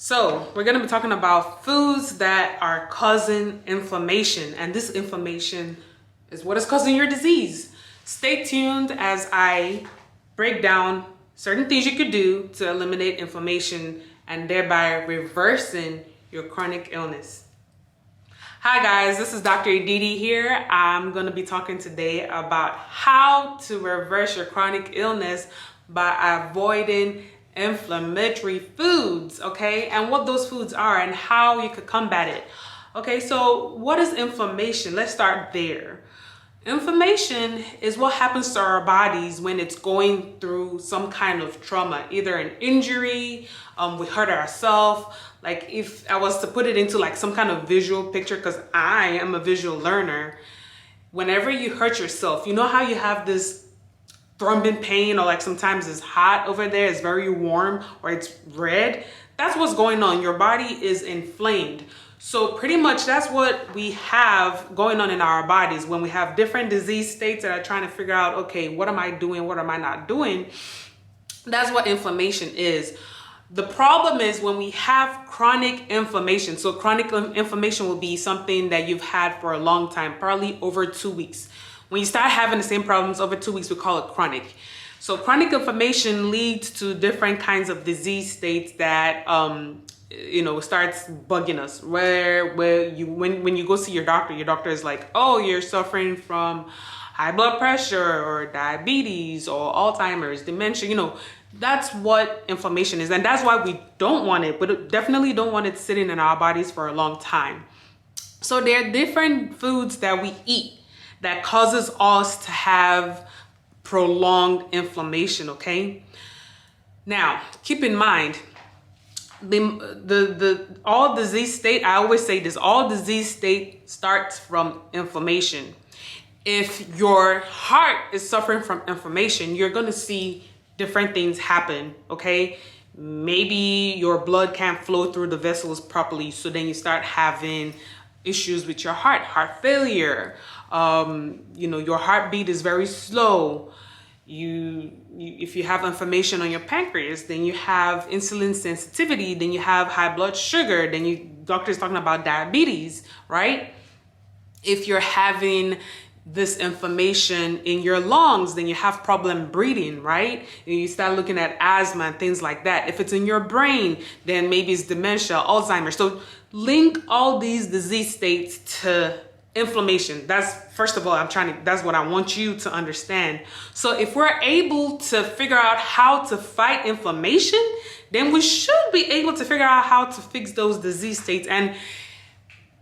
So we're going to be talking about foods that are causing inflammation, and this inflammation is what is causing your disease. Stay tuned as I break down certain things you could do to eliminate inflammation and thereby reversing your chronic illness. Hi guys, this is Dr. Edidi here. I'm going to be talking today about how to reverse your chronic illness by avoiding inflammatory foods, okay, and what those foods are and how you could combat it. Okay, so what is inflammation? Let's start there. Inflammation is what happens to our bodies when it's going through some kind of trauma, either an injury, we hurt ourselves. Like if I was to put it into like some kind of visual picture, because I am a visual learner, whenever you hurt yourself, you know how you have this throbbing pain, or like sometimes it's hot over there, it's very warm, or it's red. That's what's going on. Your body is inflamed. So pretty much that's what we have going on in our bodies when we have different disease states that are trying to figure out, okay, what am I doing? What am I not doing? That's what inflammation is. The problem is when we have chronic inflammation. So chronic inflammation will be something that you've had for a long time, probably over 2 weeks. When you start having the same problems over 2 weeks, we call it chronic. So chronic inflammation leads to different kinds of disease states that starts bugging us. When you go see your doctor is like, oh, you're suffering from high blood pressure or diabetes or Alzheimer's, dementia. That's what inflammation is, and that's why we don't want it, but definitely don't want it sitting in our bodies for a long time. So there are different foods that we eat that causes us to have prolonged inflammation, okay? Now, keep in mind, all disease state, I always say this, all disease state starts from inflammation. If your heart is suffering from inflammation, you're gonna see different things happen, okay? Maybe your blood can't flow through the vessels properly, so then you start having issues with your heart failure. Your heartbeat is very slow. If you have inflammation on your pancreas, then you have insulin sensitivity, then you have high blood sugar, then doctor's talking about diabetes, right? If you're having this inflammation in your lungs, then you have problem breathing, right? And you start looking at asthma and things like that. If it's in your brain, then maybe it's dementia, Alzheimer's. So link all these disease states to inflammation. That's first of all, that's what I want you to understand. So if we're able to figure out how to fight inflammation, then we should be able to figure out how to fix those disease states and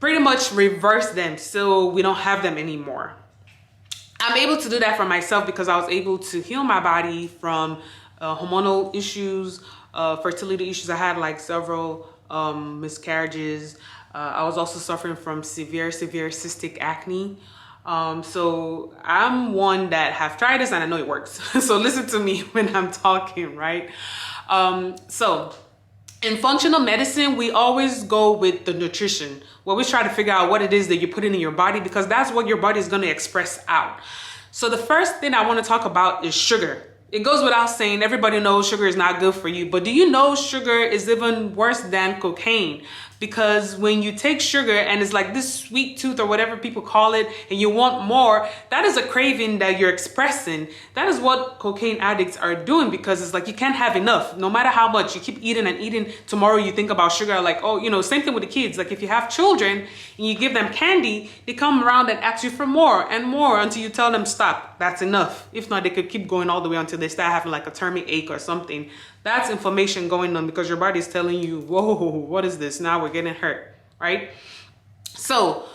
pretty much reverse them so we don't have them anymore. I'm able to do that for myself because I was able to heal my body from hormonal issues, fertility issues. I had like several miscarriages. I was also suffering from severe cystic acne. So I'm one that have tried this and I know it works. So listen to me when I'm talking, right? So in functional medicine, we always go with the nutrition. We always try to figure out what it is that you're putting in your body because that's what your body is going to express out. So the first thing I want to talk about is sugar. It goes without saying, everybody knows sugar is not good for you, but do you know sugar is even worse than cocaine? Because when you take sugar and it's like this sweet tooth or whatever people call it, and you want more, that is a craving that you're expressing. That is what cocaine addicts are doing because it's like you can't have enough. No matter how much you keep eating and eating, tomorrow you think about sugar like, oh, same thing with the kids. Like if you have children and you give them candy, they come around and ask you for more and more until you tell them stop, that's enough. If not, they could keep going all the way until they start having like a tummy ache or something. That's inflammation going on because your body is telling you, whoa, what is this? Now we're getting hurt, right? So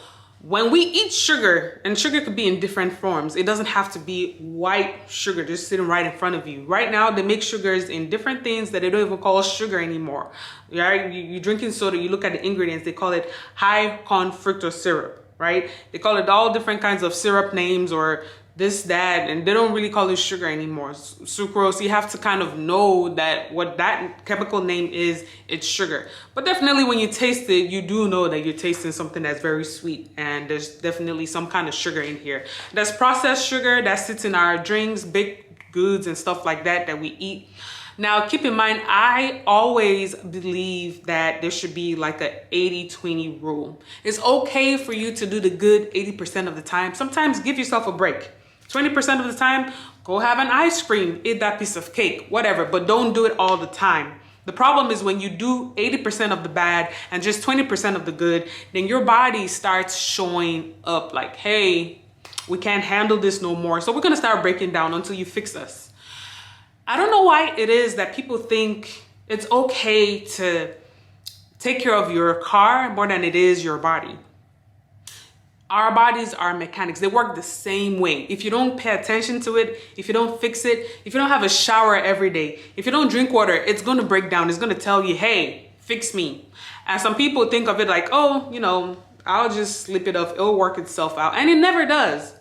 when we eat sugar, and sugar could be in different forms. It doesn't have to be white sugar just sitting right in front of you. Right now, they make sugars in different things that they don't even call sugar anymore. Right? You're drinking soda, you look at the ingredients, they call it high corn fructose syrup, right? They call it all different kinds of syrup names or this, that, and they don't really call it sugar anymore. Sucrose, you have to kind of know that what that chemical name is, it's sugar. But definitely when you taste it, you do know that you're tasting something that's very sweet, and there's definitely some kind of sugar in here. There's processed sugar that sits in our drinks, baked goods and stuff like that we eat. Now, keep in mind, I always believe that there should be like a 80-20 rule. It's okay for you to do the good 80% of the time. Sometimes give yourself a break. 20% of the time, go have an ice cream, eat that piece of cake, whatever, but don't do it all the time. The problem is when you do 80% of the bad and just 20% of the good, then your body starts showing up like, hey, we can't handle this no more. So we're gonna start breaking down until you fix us. I don't know why it is that people think it's okay to take care of your car more than it is your body. Our bodies are mechanics. They work the same way. If you don't pay attention to it, if you don't fix it, if you don't have a shower every day, if you don't drink water, it's going to break down. It's going to tell you, hey, fix me. And some people think of it like, oh, you know, I'll just slip it off. It'll work itself out. And it never does.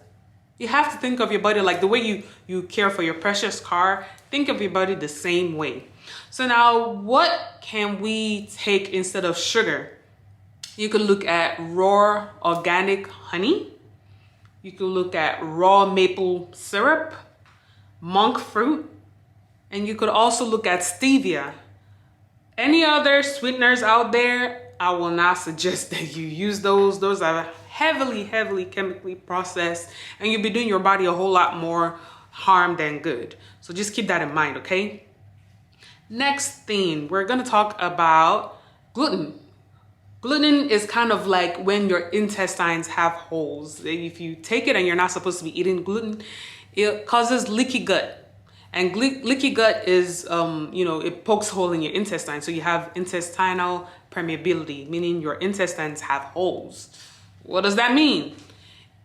You have to think of your body like the way you care for your precious car. Think of your body the same way. So now what can we take instead of sugar? You could look at raw organic honey. You could look at raw maple syrup, monk fruit, and you could also look at stevia. Any other sweeteners out there, I will not suggest that you use those. Those are heavily chemically processed, and you'll be doing your body a whole lot more harm than good. So just keep that in mind, okay? Next thing, we're gonna talk about gluten. Gluten is kind of like when your intestines have holes. If you take it and you're not supposed to be eating gluten, it causes leaky gut. And leaky gut is, it pokes a hole in your intestine. So you have intestinal permeability, meaning your intestines have holes. What does that mean?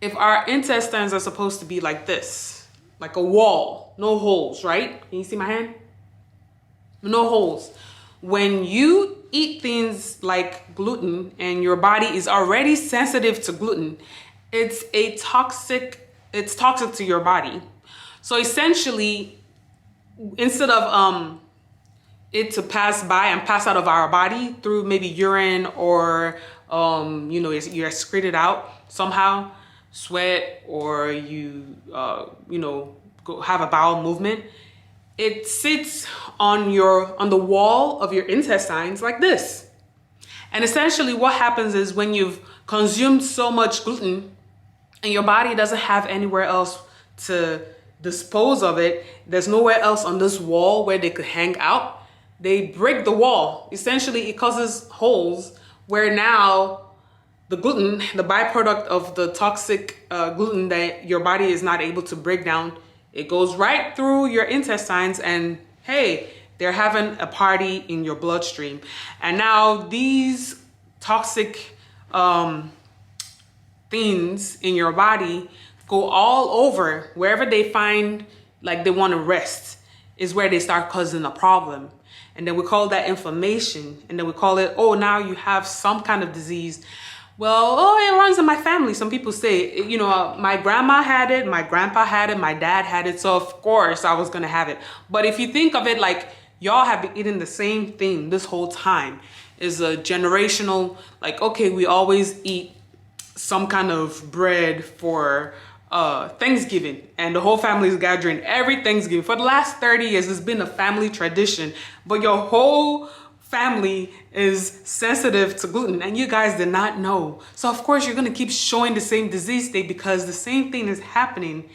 If our intestines are supposed to be like this, like a wall, no holes, right? Can you see my hand? No holes. When you eat things like gluten and your body is already sensitive to gluten, it's toxic to your body. So essentially, instead of it to pass by and pass out of our body through maybe urine or you excrete it out somehow, sweat, or you go have a bowel movement, it sits on the wall of your intestines like this. And essentially what happens is when you've consumed so much gluten and your body doesn't have anywhere else to dispose of it, there's nowhere else on this wall where they could hang out, they break the wall. Essentially it causes holes where now the gluten, the byproduct of the toxic gluten that your body is not able to break down, it goes right through your intestines and hey, they're having a party in your bloodstream. And now these toxic things in your body go all over. Wherever they find like they want to rest is where they start causing a problem. And then we call that inflammation. And then we call it, oh, now you have some kind of disease. Well, oh, it runs in my family. Some people say, my grandma had it, my grandpa had it, my dad had it. So of course I was going to have it. But if you think of it like y'all have been eating the same thing this whole time, is a generational, like, okay, we always eat some kind of bread for Thanksgiving, and the whole family is gathering every Thanksgiving. For the last 30 years, it's been a family tradition, but your whole family is sensitive to gluten and you guys did not know. So of course you're going to keep showing the same disease state because the same thing is happening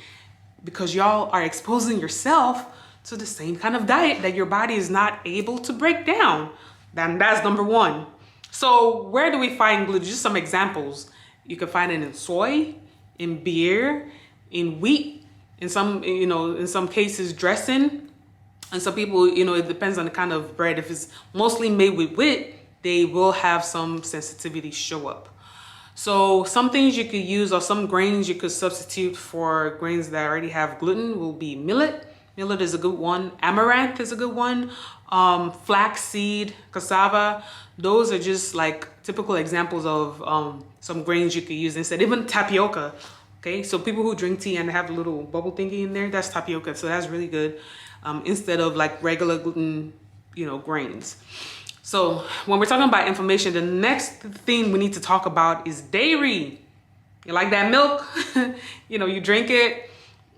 because y'all are exposing yourself to the same kind of diet that your body is not able to break down. Then that's number one. So where do we find gluten? Just some examples. You can find it in soy, in beer, in wheat, in some cases dressing. And some people, it depends on the kind of bread. If it's mostly made with wheat, they will have some sensitivity show up. So some things you could use, or some grains you could substitute for grains that already have gluten, will be millet. Millet is a good one. Amaranth is a good one. Flaxseed, cassava. Those are just like typical examples of some grains you could use instead. Even tapioca. Okay, so people who drink tea and have a little bubble thingy in there, that's tapioca. So that's really good. Instead of like regular gluten, grains. So when we're talking about inflammation, the next thing we need to talk about is dairy. You like that milk? You drink it,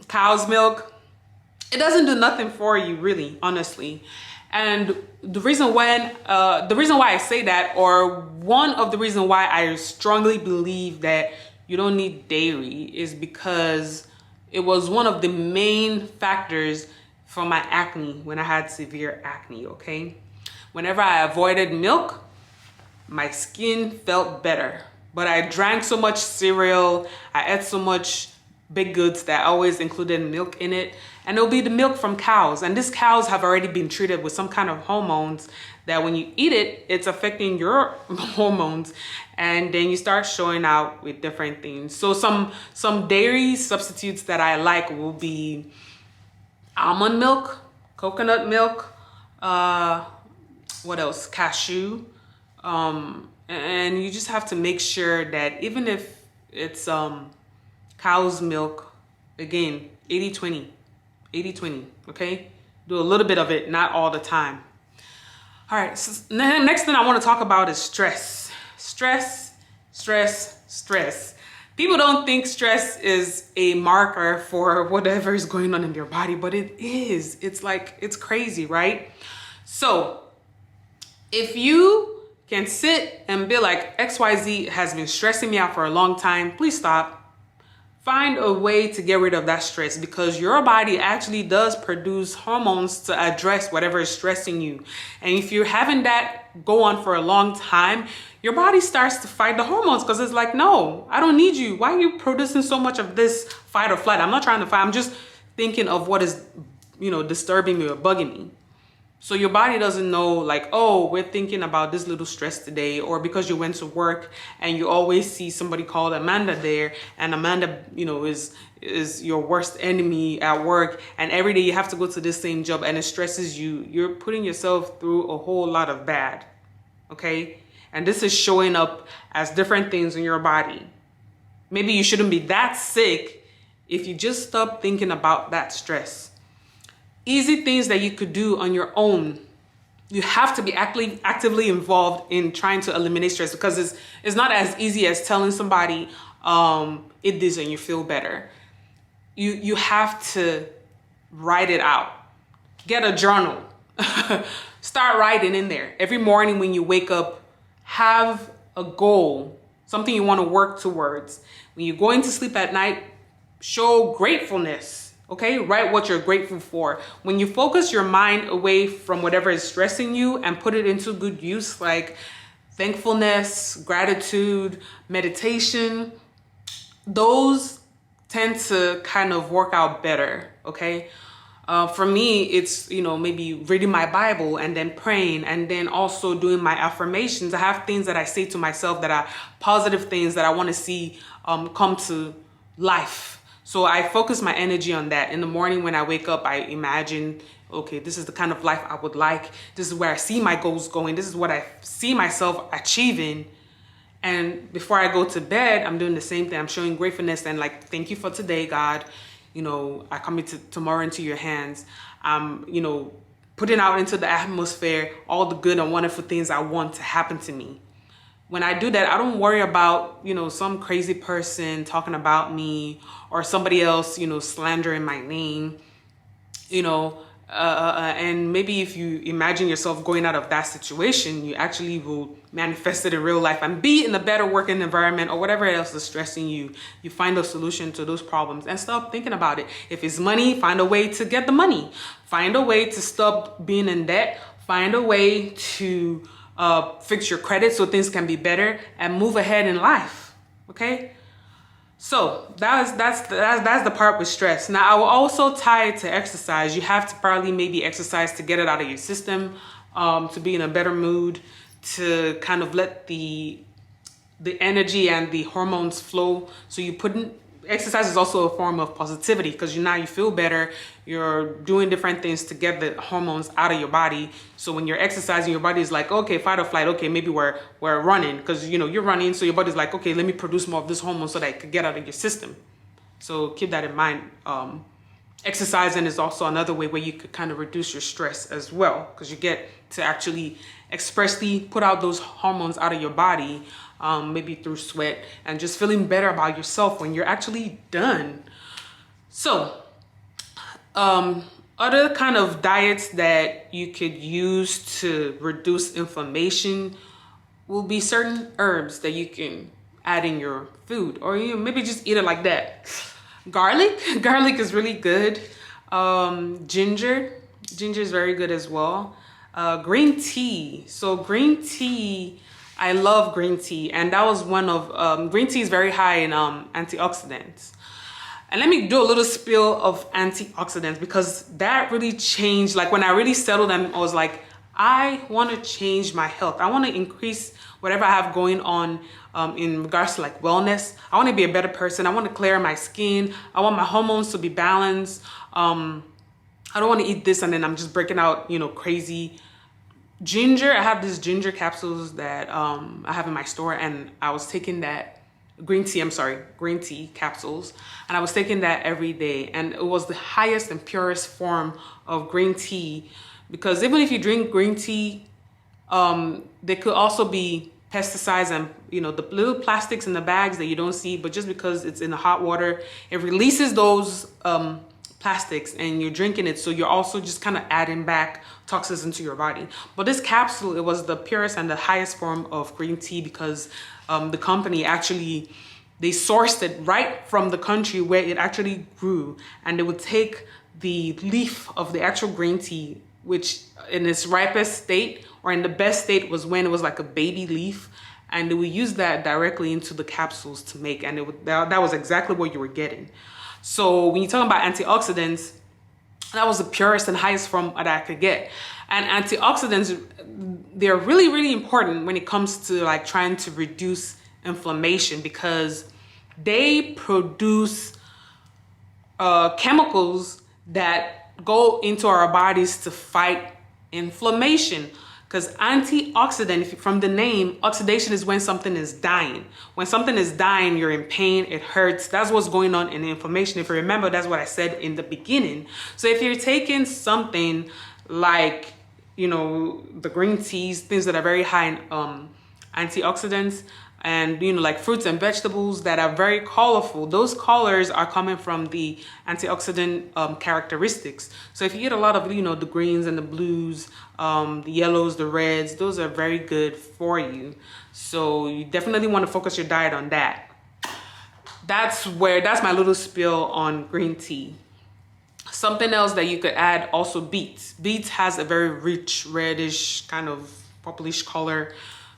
cow's milk. It doesn't do nothing for you, really, honestly. And the reason why I say that, or one of the reasons why I strongly believe that you don't need dairy, is because it was one of the main factors for my acne when I had severe acne, okay? Whenever I avoided milk, my skin felt better. But I drank so much cereal, I ate so much baked goods that always included milk in it. And it'll be the milk from cows. And these cows have already been treated with some kind of hormones that when you eat it, it's affecting your hormones. And then you start showing out with different things. So some dairy substitutes that I like will be almond milk, coconut milk, what else? Cashew. And you just have to make sure that even if it's cow's milk, again, 80-20, okay? Do a little bit of it, not all the time. All right, so next thing I want to talk about is stress. Stress. People don't think stress is a marker for whatever is going on in your body, but it is. It's like, it's crazy, right? So if you can sit and be like, XYZ has been stressing me out for a long time, please stop. Find a way to get rid of that stress, because your body actually does produce hormones to address whatever is stressing you. And if you're having that go on for a long time, your body starts to fight the hormones, because it's like, no, I don't need you. Why are you producing so much of this fight or flight? I'm not trying to fight. I'm just thinking of what is, disturbing me or bugging me. So your body doesn't know, like, oh, we're thinking about this little stress today, or because you went to work and you always see somebody called Amanda there, and Amanda, is your worst enemy at work, and every day you have to go to this same job and it stresses you. You're putting yourself through a whole lot of bad, okay? And this is showing up as different things in your body. Maybe you shouldn't be that sick if you just stop thinking about that stress. Easy things that you could do on your own. You have to be actively involved in trying to eliminate stress, because it's not as easy as telling somebody, eat this and you feel better. You have to write it out. Get a journal. Start writing in there. Every morning when you wake up, have a goal, something you want to work towards. When you're going to sleep at night, show gratefulness. Okay, write what you're grateful for. When you focus your mind away from whatever is stressing you and put it into good use, like thankfulness, gratitude, meditation, those tend to kind of work out better, okay? For me, it's, maybe reading my Bible and then praying, and then also doing my affirmations. I have things that I say to myself that are positive things that I want to see come to life. So I focus my energy on that. In the morning when I wake up, I imagine, okay, this is the kind of life I would like. This is where I see my goals going. This is what I see myself achieving. And before I go to bed, I'm doing the same thing. I'm showing gratefulness and like, thank you for today, God. I commit tomorrow into your hands. Putting out into the atmosphere all the good and wonderful things I want to happen to me. When I do that, I don't worry about, some crazy person talking about me, or somebody else, slandering my name, and maybe if you imagine yourself going out of that situation, you actually will manifest it in real life and be in a better working environment, or whatever else is stressing you. You find a solution to those problems and stop thinking about it. If it's money, find a way to get the money. Find a way to stop being in debt. Find a way to fix your credit so things can be better and move ahead in life. Okay, so that's the part with stress. Now I will also tie it to exercise. You have to probably maybe exercise to get it out of your system, to be in a better mood, to kind of let the energy and the hormones flow. So exercise is also a form of positivity, because now you feel better. You're doing different things to get the hormones out of your body. So when you're exercising, your body is like, okay, fight or flight. Okay, maybe we're running, because you're running. So your body's like, okay, let me produce more of this hormone so that it could get out of your system. So keep that in mind. Exercising is also another way where you could kind of reduce your stress as well, because you get to actually expressly put out those hormones out of your body, maybe through sweat, and just feeling better about yourself when you're actually done. So Other kind of diets that you could use to reduce inflammation will be certain herbs that you can add in your food, or you maybe just eat it like that. Garlic, garlic is really good. Ginger is very good as well. Green tea. So green tea, I love green tea, and that was one of green tea is very high in antioxidants. And let me do a little spill of antioxidants, because that really changed. Like when I really settled and I was like, I want to change my health. I want to increase whatever I have going on in regards to like wellness. I want to be a better person. I want to clear my skin. I want my hormones to be balanced. I don't want to eat this and then I'm just breaking out, you know, crazy. Ginger, I have these ginger capsules that I have in my store, and I was taking that green tea capsules, and I was taking that every day, and it was the highest and purest form of green tea, because even if you drink green tea, there could also be pesticides and, you know, the little plastics in the bags that you don't see, but just because it's in the hot water, it releases those plastics and you're drinking it, so you're also just kind of adding back toxins into your body. But this capsule, it was the purest and the highest form of green tea, because the company actually, they sourced it right from the country where it actually grew, and they would take the leaf of the actual green tea, which in its ripest state or in the best state was when it was like a baby leaf, and they would use that directly into the capsules to make, and that was exactly what you were getting. So when you're talking about antioxidants, that was the purest and highest form that I could get. And antioxidants, they're really, really important when it comes to like trying to reduce inflammation, because they produce chemicals that go into our bodies to fight inflammation. Because antioxidant, from the name, oxidation is when something is dying. When something is dying, you're in pain, it hurts. That's what's going on in inflammation. If you remember, that's what I said in the beginning. So if you're taking something like, you know, the green teas, things that are very high in antioxidants, and, you know, like fruits and vegetables that are very colorful, those colors are coming from the antioxidant characteristics. So if you eat a lot of, you know, the greens and the blues, the yellows, the reds, those are very good for you. So you definitely want to focus your diet on that. That's my little spill on green tea. Something else that you could add, also beets. Beets has a very rich reddish kind of purplish color,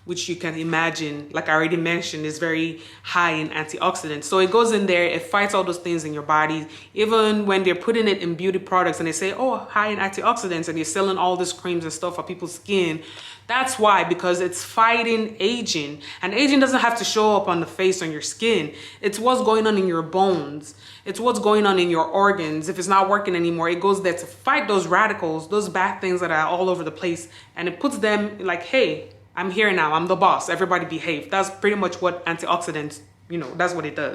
which you can imagine, like I already mentioned, is very high in antioxidants. So it goes in there, it fights all those things in your body. Even when they're putting it in beauty products and they say, oh, high in antioxidants, and you're selling all these creams and stuff for people's skin, that's why, because it's fighting aging. And aging doesn't have to show up on the face, on your skin. It's what's going on in your bones. It's what's going on in your organs. If it's not working anymore, it goes there to fight those radicals, those bad things that are all over the place. And it puts them like, hey, I'm here now, I'm the boss, everybody behave. That's pretty much what antioxidants, you know, that's what it does.